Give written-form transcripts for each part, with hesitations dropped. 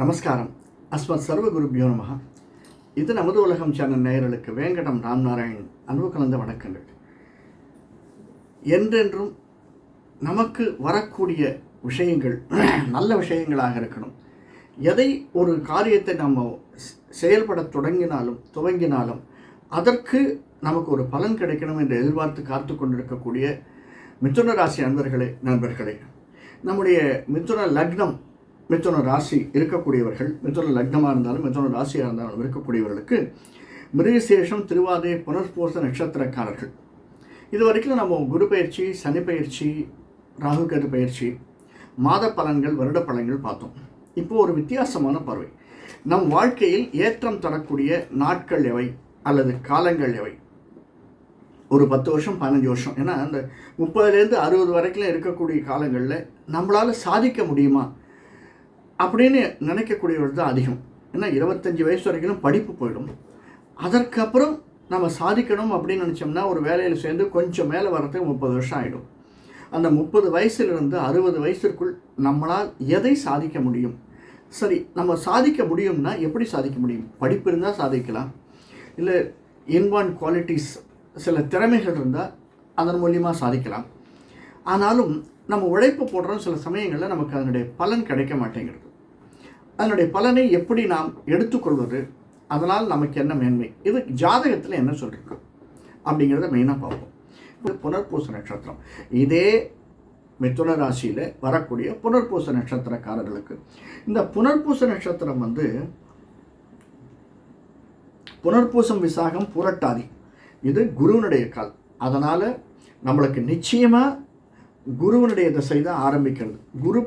நமஸ்காரம். அஸ்மத் சர்வகுருபியோ நமஹ. இது நமது உலகம் சேனல் நேயர்களுக்கு வேங்கடம் ராம்நாராயண் அன்பு கலந்த வணக்கங்கள். என்றென்றும் நமக்கு வரக்கூடிய விஷயங்கள் நல்ல விஷயங்களாக இருக்கணும். எதை ஒரு காரியத்தை நம்ம செயல்பட துவங்கினாலும் அதற்கு நமக்கு ஒரு பலன் கிடைக்கணும் என்று எதிர்பார்த்து காத்து கொண்டிருக்கக்கூடிய மிதுன ராசி நண்பர்களே, நம்முடைய மிதுன ராசி இருக்கக்கூடியவர்கள், மிதுன லக்னமாக இருந்தாலும் மிதுன ராசியாக இருந்தாலும் இருக்கக்கூடியவர்களுக்கு மிருகசீரிஷம், திருவாதிரை, புனர்பூச நட்சத்திரக்காரர்கள் இது வரைக்கும் நம்ம குரு பயிற்சி, சனி பயிற்சி, ராகு கேது பயிற்சி, மாத பலன்கள், வருட பலன்கள் பார்த்தோம். இப்போது ஒரு வித்தியாசமான பார்வை. நம் வாழ்க்கையில் ஏற்றம் தரக்கூடிய நாட்கள் எவை அல்லது காலங்கள் எவை? ஒரு 10 வருஷம் 15 வருஷம், ஏன்னா அந்த 30லேருந்து 60 வரைக்கும் இருக்கக்கூடிய காலங்களில் நம்மளால் சாதிக்க முடியுமா அப்படின்னு நினைக்கக்கூடியவர்கள் தான் அதிகம். ஏன்னா 25 வயசு வரைக்கும் படிப்பு போயிடும். அதற்கப்புறம் நம்ம சாதிக்கணும் அப்படின்னு நினச்சோம்னா ஒரு வேலையில் சேர்ந்து கொஞ்சம் மேலே வர்றதுக்கு 30 வருஷம் ஆகிடும். அந்த 30 வயசுலேருந்து 60 வயசுக்குள் நம்மளால் எதை சாதிக்க முடியும்? சரி, நம்ம சாதிக்க முடியும்னா எப்படி சாதிக்க முடியும்? படிப்பு இருந்தால் சாதிக்கலாம், இல்லை இன்பார்ன் குவாலிட்டிஸ், சில திறமைகள் இருந்தால் அதன் மூலியமாக சாதிக்கலாம். ஆனாலும் நம்ம உழைப்பு போடுறோம், சில சமயங்களில் நமக்கு அதனுடைய பலன் கிடைக்க மாட்டேங்கிறது. அதனுடைய பலனை எப்படி நாம் எடுத்துக்கொள்வது, அதனால் நமக்கு என்ன மேன்மை, இது ஜாதகத்தில் என்ன சொல்லிருக்கு அப்படிங்கிறத மெயினாக பார்ப்போம். இது புனர்பூச நட்சத்திரம். இதே மிதுன ராசியில் வரக்கூடிய புனர்பூச நட்சத்திரக்காரர்களுக்கு இந்த புனர்பூச நட்சத்திரம் புனர்பூசம், விசாகம், புரட்டாதி, இது குருவனுடைய கால். அதனால் நம்மளுக்கு நிச்சயமாக குருவனுடைய திசை தான் ஆரம்பிக்கிறது. குரு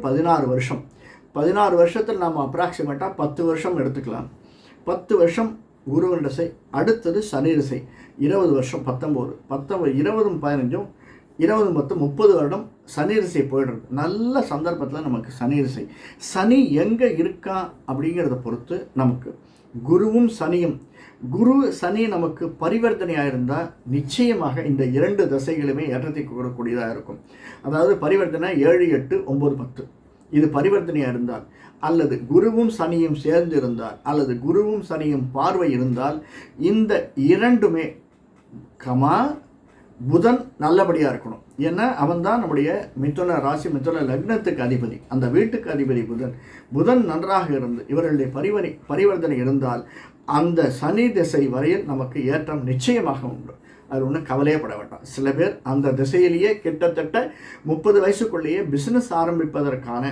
16 வருஷத்தில் நாம் அப்ராக்சிமேட்டாக 10 வருஷம் எடுத்துக்கலாம். 10 வருஷம் குருவன் திசை. அடுத்தது சனி திசை 20 வருஷம், 19, 20, 15, 20, 10, 30 வருடம் சனி திசை போயிடுறது. நல்ல சந்தர்ப்பத்தில் நமக்கு சனி திசை. சனி எங்கே இருக்கா அப்படிங்கிறத பொறுத்து நமக்கு குருவும் சனியும், குரு சனி நமக்கு பரிவர்த்தனையாக இருந்தால் நிச்சயமாக இந்த 2 திசைகளுமே ஏற்றத்தை கொடுக்கக்கூடியதாக இருக்கும். அதாவது பரிவர்த்தனை 7, 8, 9, 10 இது பரிவர்த்தனையாக இருந்தால், அல்லது குருவும் சனியும் சேர்ந்து இருந்தால், அல்லது குருவும் சனியும் பார்வை இருந்தால், இந்த இரண்டுமே புதன் நல்லபடியாக இருக்கணும். ஏன்னா அவன் தான் நம்முடைய மிதுன ராசி, மிதுன லக்னத்துக்கு அதிபதி, அந்த வீட்டுக்கு அதிபதி புதன் நன்றாக இருந்து இவர்களுடைய பரிவர்த்தனை இருந்தால் அந்த சனி திசை வரையில் நமக்கு ஏற்றம் நிச்சயமாக உண்டு. அது ஒன்றும் கவலையப்பட வேண்டாம். சில பேர் அந்த திசையிலேயே கிட்டத்தட்ட 30 வயசுக்குள்ளேயே பிஸ்னஸ் ஆரம்பிப்பதற்கான,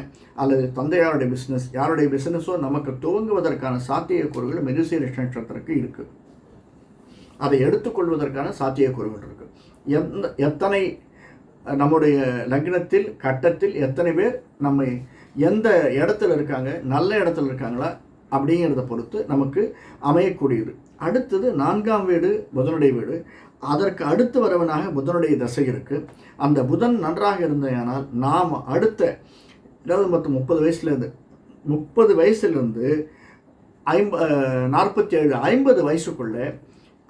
அல்லது தந்தையாருடைய பிஸ்னஸ், யாருடைய பிஸ்னஸோ நமக்கு துவங்குவதற்கான சாத்தியக்கூறுகள் மிருகசீரிஷ நட்சத்திரத்துக்கு இருக்குது. அதை எடுத்துக்கொள்வதற்கான சாத்தியக்கூறுகள் இருக்குது. எத்தனை நம்முடைய லக்னத்தில் கட்டத்தில் எத்தனை பேர் நம்ம எந்த இடத்துல இருக்காங்க, நல்ல இடத்துல இருக்காங்களா அப்படிங்கிறத பொறுத்து நமக்கு அமையக்கூடியது. அடுத்தது 4ஆம் வீடு புதனுடைய வீடு. அதற்கு அடுத்து வரவனாக புதனுடைய தசை இருக்குது. அந்த புதன் நன்றாக இருந்தேனால் நாம் அடுத்த 20, 30 வயசுலேருந்து 47, 50 வயசுக்குள்ளே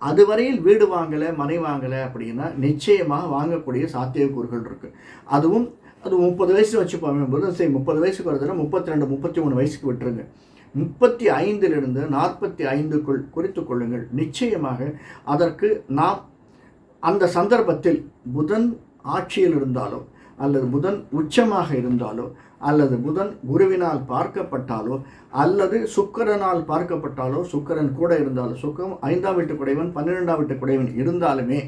அதுவரையில் வீடு வாங்கலை, மனை வாங்கலை அப்படின்னா நிச்சயமாக வாங்கக்கூடிய சாத்தியக்கூறுகள் இருக்குது. அது 30 வயசு வச்சுப்பாங்க. புதன் 30 வயசுக்கு வருதுன்னா 32, 33 வயசுக்கு விட்டுருங்க. 35லிருந்து 45க்குள் குறித்து கொள்ளுங்கள். நிச்சயமாக அதற்கு நாம் அந்த சந்தர்ப்பத்தில் புதன் ஆட்சியில் இருந்தாலோ, அல்லது புதன் உச்சமாக இருந்தாலோ, அல்லது புதன் குருவினால் பார்க்கப்பட்டாலோ, அல்லது சுக்கிரனால் பார்க்கப்பட்டாலோ, சுக்கிரன் கூட இருந்தாலோ, சுக்கிரன் 5ஆம் வீட்டு குடைவன், 12ஆம் வீட்டு குடைவன் இருந்தாலுமே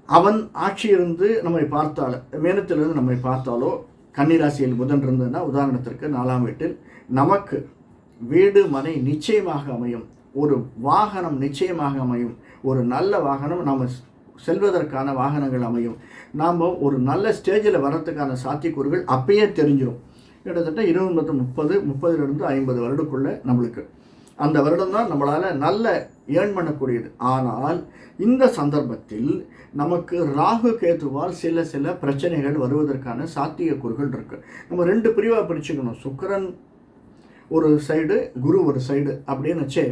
அவன் ஆட்சியிலிருந்து நம்மை பார்த்தாலோ, மேனத்திலிருந்து நம்மை பார்த்தாலோ, கன்னிராசியில் புதன் இருந்ததுன்னா உதாரணத்திற்கு 4ஆம் வீட்டில் நமக்கு வீடு மனை நிச்சயமாக அமையும், ஒரு வாகனம் நிச்சயமாக அமையும், ஒரு நல்ல வாகனம் நாம் செல்வதற்கான வாகனங்கள் அமையும், நாம் ஒரு நல்ல ஸ்டேஜில் வர்றதுக்கான சாத்தியக்கூறுகள் அப்பயே தெரிஞ்சிடும். கிட்டத்தட்ட 20, 30லிருந்து 50 வருடக்குள்ளே நம்மளுக்கு அந்த வருடம் தான் நம்மளால் நல்ல ஏர்ன் பண்ணக்கூடியது. ஆனால் இந்த சந்தர்ப்பத்தில் நமக்கு ராகு கேதுவால் சில பிரச்சனைகள் வருவதற்கான சாத்தியக்கூறுகள் இருக்குது. நம்ம 2 பிரிவாக பிரிச்சுக்கணும். சுக்கிரன் ஒரு சைடு, குரு ஒரு சைடு அப்படின்னு வச்சு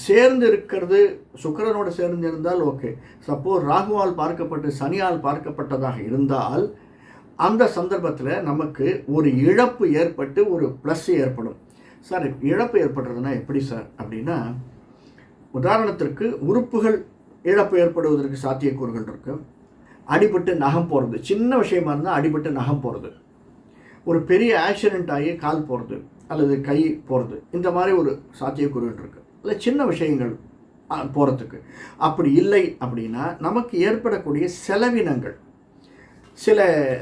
சேர்ந்து இருக்கிறது. சுக்கிரனோடு சேர்ந்து இருந்தால் ஓகே. சப்போஸ் ராகுவால் பார்க்கப்பட்டு சனியால் பார்க்கப்பட்டதாக இருந்தால் அந்த சந்தர்ப்பத்தில் நமக்கு ஒரு இழப்பு ஏற்பட்டு ஒரு ப்ளஸ் ஏற்படும். சார் இழப்பு ஏற்படுறதுனா எப்படி சார் அப்படின்னா, உதாரணத்திற்கு உறுப்புகள் இழப்பு ஏற்படுவதற்கு சாத்தியக்கூறுகள் இருக்குது. அடிபட்டு நகம் போகிறது, சின்ன விஷயமா இருந்தால் அடிபட்டு நகம் போகிறது, ஒரு பெரிய ஆக்சிடெண்ட் ஆகி கால் போகிறது அல்லது கை போகிறது, இந்த மாதிரி ஒரு சாத்தியக்கூறுகள் இருக்குது. இல்லை சின்ன விஷயங்கள் போகிறதுக்கு. அப்படி இல்லை அப்படின்னா நமக்கு ஏற்படக்கூடிய செலவினங்கள், சில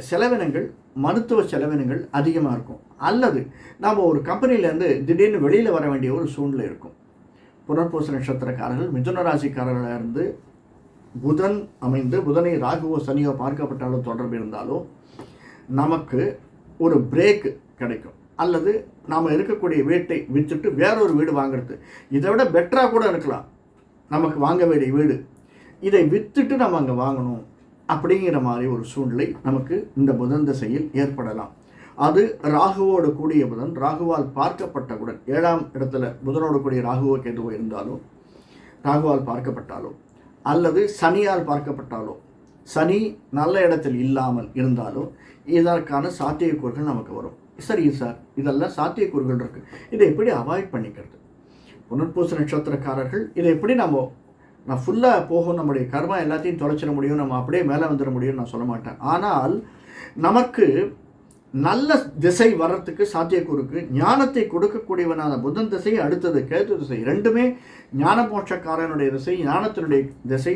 செலவினங்கள் மருத்துவ செலவினங்கள் அதிகமாக இருக்கும். அல்லது நாம் ஒரு கம்பெனிலேருந்து திடீர்னு வெளியில் வர வேண்டிய ஒரு சூழ்நிலை இருக்கும். புனர்பூச நட்சத்திரக்காரர்கள் மிதுன ராசிக்காரர்களாக இருந்து புதன் அமைந்து, புதனை ராகுவோ சனியோ பார்க்கப்பட்டாலும் தொடர்பு இருந்தாலோ நமக்கு ஒரு பிரேக் கிடைக்கும். அல்லது நாம் இருக்கக்கூடிய வீட்டை விற்றுட்டு வேறொரு வீடு வாங்குறது, இதை விட பெட்டராக கூட இருக்கலாம் நமக்கு வாங்க வேண்டிய வீடு, இதை விற்றுட்டு நம்ம அங்கே வாங்கணும் அப்படிங்கிற மாதிரி ஒரு சூழ்நிலை நமக்கு இந்த புதன் திசையில் ஏற்படலாம். அது ராகுவோடு கூடிய புதன், ராகுவால் பார்க்கப்பட்டவுடன் 7ஆம் இடத்துல புதனோடு கூடிய ராகுவோ கேதுவோ இருந்தாலும், ராகுவால் பார்க்கப்பட்டாலோ அல்லது சனியால் பார்க்கப்பட்டாலோ, சனி நல்ல இடத்தில் இல்லாமல் இருந்தாலோ இதற்கான சாத்தியக்கூறுகள் நமக்கு வரும். சரி சார், இதெல்லாம் சாத்தியக்கூறுகள் இருக்குது, இதை எப்படி அவாய்ட் பண்ணிக்கிறது? புனர்பூச நட்சத்திரக்காரர்கள் இதை எப்படி நான் ஃபுல்லாக போகும், நம்முடைய கர்மா எல்லாத்தையும் தொலைச்சிட முடியும், நம்ம அப்படியே மேலே வந்துட முடியும்னு நான் சொல்ல மாட்டேன். ஆனால் நமக்கு நல்ல திசை வர்றதுக்கு சாத்தியக்கூறுக்கு ஞானத்தை கொடுக்கக்கூடியவனான புதன் திசை, அடுத்தது கேது திசை, ரெண்டுமே ஞான மோட்சக்காரனுடைய திசை, ஞானத்தினுடைய திசை,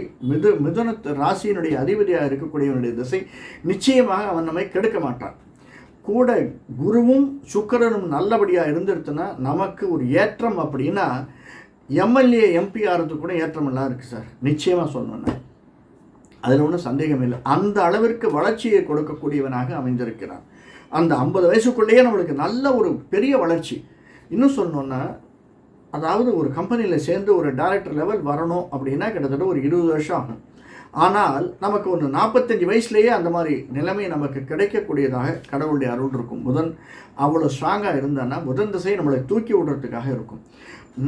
மிதுன ராசியினுடைய அதிபதியாக இருக்கக்கூடியவனுடைய திசை. நிச்சயமாக அவன் நம்மை கெடுக்க மாட்டான். கூட குருவும் சுக்கிரனும் நல்லபடியாக இருந்துடுத்துனா நமக்கு ஒரு ஏற்றம். அப்படின்னா எம்எல்ஏ எம்பி ஆகிறதுக்கு கூட ஏற்றமெல்லாம் இருக்குது சார், நிச்சயமாக சொல்லணும்னா அதில் ஒன்றும் சந்தேகம் இல்லை. அந்த அளவிற்கு வளர்ச்சியை கொடுக்கக்கூடியவனாக அமைந்திருக்கிறான். அந்த 50 வயசுக்குள்ளேயே நம்மளுக்கு நல்ல ஒரு பெரிய வளர்ச்சி. இன்னும் சொல்லணுன்னா, அதாவது ஒரு கம்பெனியில் சேர்ந்து ஒரு டைரக்டர் லெவல் வரணும் அப்படின்னா கிட்டத்தட்ட ஒரு 20 வருஷம் ஆகும். ஆனால் நமக்கு ஒரு 45 வயசுலேயே அந்த மாதிரி நிலைமை நமக்கு கிடைக்கக்கூடியதாக கடவுளுடைய அருள் இருக்கும். புதன் அவ்வளோ ஸ்ட்ராங்காக இருந்தான்னா புதன் திசை நம்மளை தூக்கி விடுறதுக்காக இருக்கும்.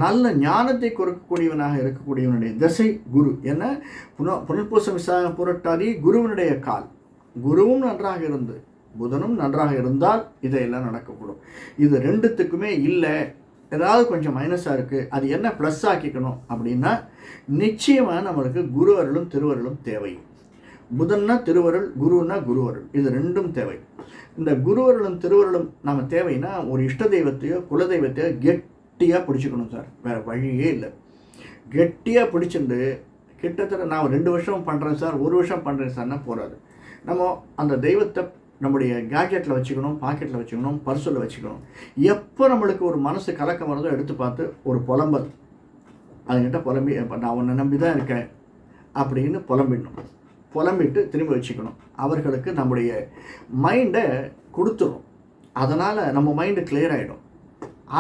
நல்ல ஞானத்தை கொடுக்கக்கூடியவனாக இருக்கக்கூடியவனுடைய திசை குரு. என்ன புனர்பூசம் விசாகம் புரட்டாதி குருவனுடைய கால். குருவும் நன்றாக இருந்து புதனும் நன்றாக இருந்தால் இதையெல்லாம் நடக்கக்கூடும். இது ரெண்டுத்துக்குமே இல்லை, ஏதாவது கொஞ்சம் மைனஸாக இருக்குது, அது என்ன ப்ளஸ் ஆக்கிக்கணும் அப்படின்னா நிச்சயமாக நம்மளுக்கு குரு அருளும் திருவருளும் தேவை. புதன்னா திருவருள், குருன்னா குருவருள், இது ரெண்டும் தேவை. இந்த குருவருளும் திருவருளும் நம்ம தேவைன்னா ஒரு இஷ்ட தெய்வத்தையோ குலதெய்வத்தையோ கெட்டியாக பிடிச்சிக்கணும் சார், வேறு வழியே இல்லை. கெட்டியாக பிடிச்சிட்டு கிட்டத்தட்ட நான் 2 வருஷம் பண்ணுறேன் சார், 1 வருஷம் பண்ணுறேன் சார்னா போகாது. நம்ம அந்த தெய்வத்தை நம்முடைய கேஜெட்டில் வச்சுக்கணும், பாக்கெட்டில் வச்சுக்கணும், பர்ஸில் வச்சுக்கணும். எப்போ நம்மளுக்கு ஒரு மனசு கலக்கம் வரதோ எடுத்து பார்த்து ஒரு புலம்பல், அதுக்கிட்ட புலம்பி நான் உன்னை நம்பி தான் இருக்கேன் அப்படின்னு புலம்பிடணும். புலம்பிட்டு திரும்பி வச்சுக்கணும். அவர்களுக்கு நம்முடைய மைண்டை கொடுத்துரும். அதனால் நம்ம மைண்டு கிளியர் ஆகிடும்.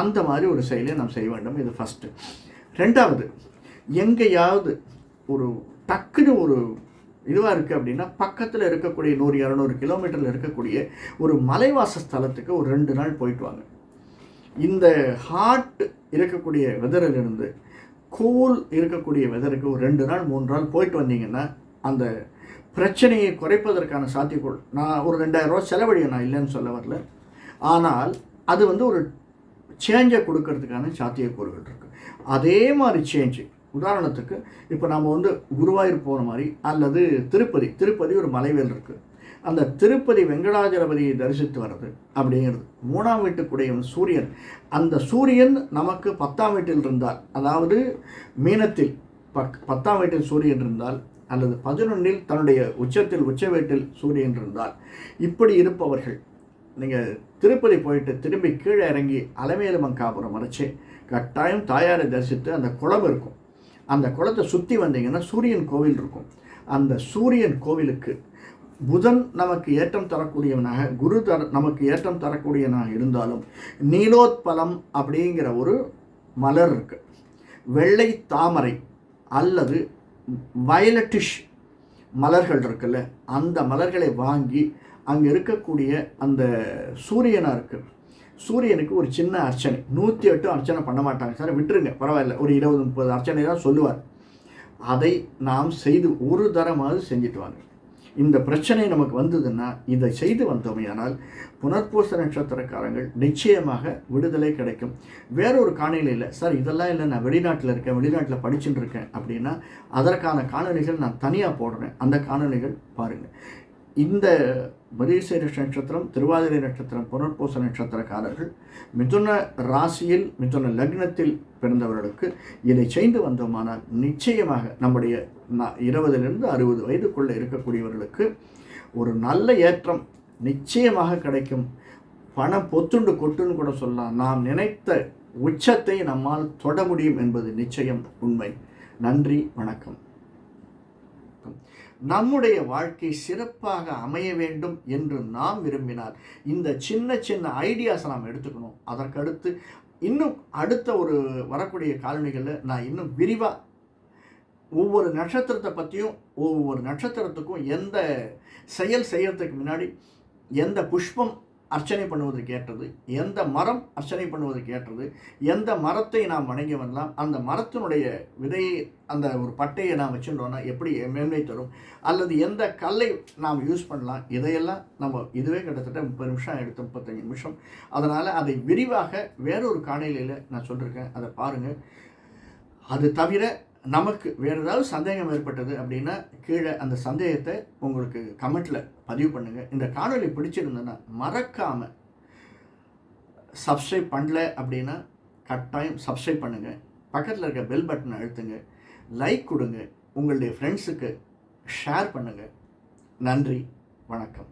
அந்த மாதிரி ஒரு செயலை நாம் செய்ய வேண்டும். இது ஃபஸ்ட்டு. 2வது, எங்கேயாவது ஒரு டக்குன்னு ஒரு இதுவாக இருக்குது அப்படின்னா பக்கத்தில் இருக்கக்கூடிய 100-200 கிலோமீட்டரில் இருக்கக்கூடிய ஒரு மலைவாச ஸ்தலத்துக்கு ஒரு 2 நாள் போயிட்டு வாங்க. இந்த ஹாட் இருக்கக்கூடிய வெதரிலிருந்து கூல் இருக்கக்கூடிய வெதருக்கு ஒரு 2 நாள் 3 நாள் போயிட்டு வந்தீங்கன்னா அந்த பிரச்சனையை குறைப்பதற்கான சாத்தியக்கூறு. நான் ஒரு 2000 ரூபா செலவழியும், நான் இல்லைன்னு சொல்ல வரல. ஆனால் அது ஒரு சேஞ்சை கொடுக்கறதுக்கான சாத்தியக்கூறுகள் இருக்குது. அதே மாதிரி சேஞ்சு, உதாரணத்துக்கு இப்போ நம்ம குருவாயூர் போகிற மாதிரி, அல்லது திருப்பதி ஒரு மலைவேல் இருக்குது. அந்த திருப்பதி வெங்கடாஜலபதியை தரிசித்து வர்றது அப்படிங்கிறது 3ஆம் வீட்டுக்குடைய சூரியன். அந்த சூரியன் நமக்கு 10ஆம் வீட்டில் இருந்தால், அதாவது மீனத்தில் 10ஆம் வீட்டில் சூரியன் இருந்தால், அல்லது 11இல் தன்னுடைய உச்ச வீட்டில் சூரியன் இருந்தால், இப்படி இருப்பவர்கள் நீங்கள் திருப்பதி போயிட்டு திரும்பி கீழே இறங்கி அலமேலுமங்காபுரம் வரைச்சி கட்டாயம் தாயாரை தரிசித்து அந்த குளம் இருக்கும், அந்த குளத்தை சுற்றி வந்தீங்கன்னா சூரியன் கோவில் இருக்கும். அந்த சூரியன் கோவிலுக்கு புதன் நமக்கு ஏற்றம் தரக்கூடியவனாக, குரு நமக்கு ஏற்றம் தரக்கூடியவனாக இருந்தாலும் நீலோத்பலம் அப்படிங்கிற ஒரு மலர் இருக்குது. வெள்ளை தாமரை அல்லது வயலட்டிஷ் மலர்கள் இருக்குல்ல, அந்த மலர்களை வாங்கி அங்கே இருக்கக்கூடிய அந்த சூரியனாக இருக்குது, சூரியனுக்கு ஒரு சின்ன அர்ச்சனை, 108 அர்ச்சனை பண்ண மாட்டாங்க சார், விட்டுருங்க பரவாயில்ல, ஒரு 20-30 அர்ச்சனை தான் சொல்லுவார். அதை நாம் செய்து ஒரு தரமாவது செஞ்சுட்டு வாங்க. இந்த பிரச்சனை நமக்கு வந்ததுன்னா இதை செய்து வந்தோமையானால் புனர்பூச நட்சத்திரக்காரங்கள் நிச்சயமாக விடுதலை கிடைக்கும். வேறொரு காணொலியில் சார் இதெல்லாம் இல்லை, நான் வெளிநாட்டில் இருக்கேன், வெளிநாட்டில் படிச்சுட்டு இருக்கேன் அப்படின்னா அதற்கான காணொலிகள் நான் தனியாக போடுறேன், அந்த காணொலிகள் பாருங்கள். இந்த மிருகசீரிஷ நட்சத்திரம், திருவாதிரை நட்சத்திரம், புனர்பூச நட்சத்திரக்காரர்கள் மிதுன ராசியில் மிதுன லக்னத்தில் பிறந்தவர்களுக்கு இதை செய்து வந்தோமானால் நிச்சயமாக நம்முடைய 20 to 60 வயதுக்குள்ளே இருக்கக்கூடியவர்களுக்கு ஒரு நல்ல ஏற்றம் நிச்சயமாக கிடைக்கும். பணம் பொத்துண்டு கொட்டுன்னு கூட சொல்லலாம். நாம் நினைத்த உச்சத்தை நம்மால் தொட முடியும் என்பது நிச்சயம் உண்மை. நன்றி, வணக்கம். நம்முடைய வாழ்க்கை சிறப்பாக அமைய வேண்டும் என்று நாம் விரும்பினால் இந்த சின்ன சின்ன ஐடியாஸை நாம் எடுத்துக்கணும். அதற்கடுத்து இன்னும் அடுத்த ஒரு வரக்கூடிய காலணிகளில் நான் இன்னும் விரிவாக ஒவ்வொரு நட்சத்திரத்தை பற்றியும், ஒவ்வொரு நட்சத்திரத்துக்கும் எந்த செயல் செய்யறதுக்கு முன்னாடி எந்த புஷ்பம் அர்ச்சனை பண்ணுவதற்கு ஏற்றது, எந்த மரம் அர்ச்சனை பண்ணுவதற்கு ஏற்றது, எந்த மரத்தை நாம் வணங்கி வரலாம், அந்த மரத்தினுடைய விதையை அந்த ஒரு பட்டையை நாம் வச்சுட்டோன்னா எப்படி மேன்மை தரும், அல்லது எந்த கல்லை நாம் யூஸ் பண்ணலாம், இதையெல்லாம் நம்ம இதுவே கிட்டத்தட்ட 30 நிமிஷம் எடுத்து 35 நிமிஷம். அதனால் அதை விரிவாக வேறொரு காணொலியில் நான் சொல்லியிருக்கேன், அதை பாருங்கள். அது தவிர நமக்கு வேறு ஏதாவது சந்தேகம் ஏற்பட்டது அப்படின்னா கீழே அந்த சந்தேகத்தை உங்களுக்கு கமெண்ட்டில் பதிவு பண்ணுங்கள். இந்த காணொலி பிடிச்சிருந்ததுன்னா மறக்காமல் சப்ஸ்கிரைப் பண்ணல அப்படின்னா கட்டாயம் சப்ஸ்கிரைப் பண்ணுங்கள். பக்கத்தில் இருக்க பெல் பட்டனை அழுத்துங்க, லைக் கொடுங்க, உங்களுடைய ஃப்ரெண்ட்ஸுக்கு ஷேர் பண்ணுங்கள். நன்றி, வணக்கம்.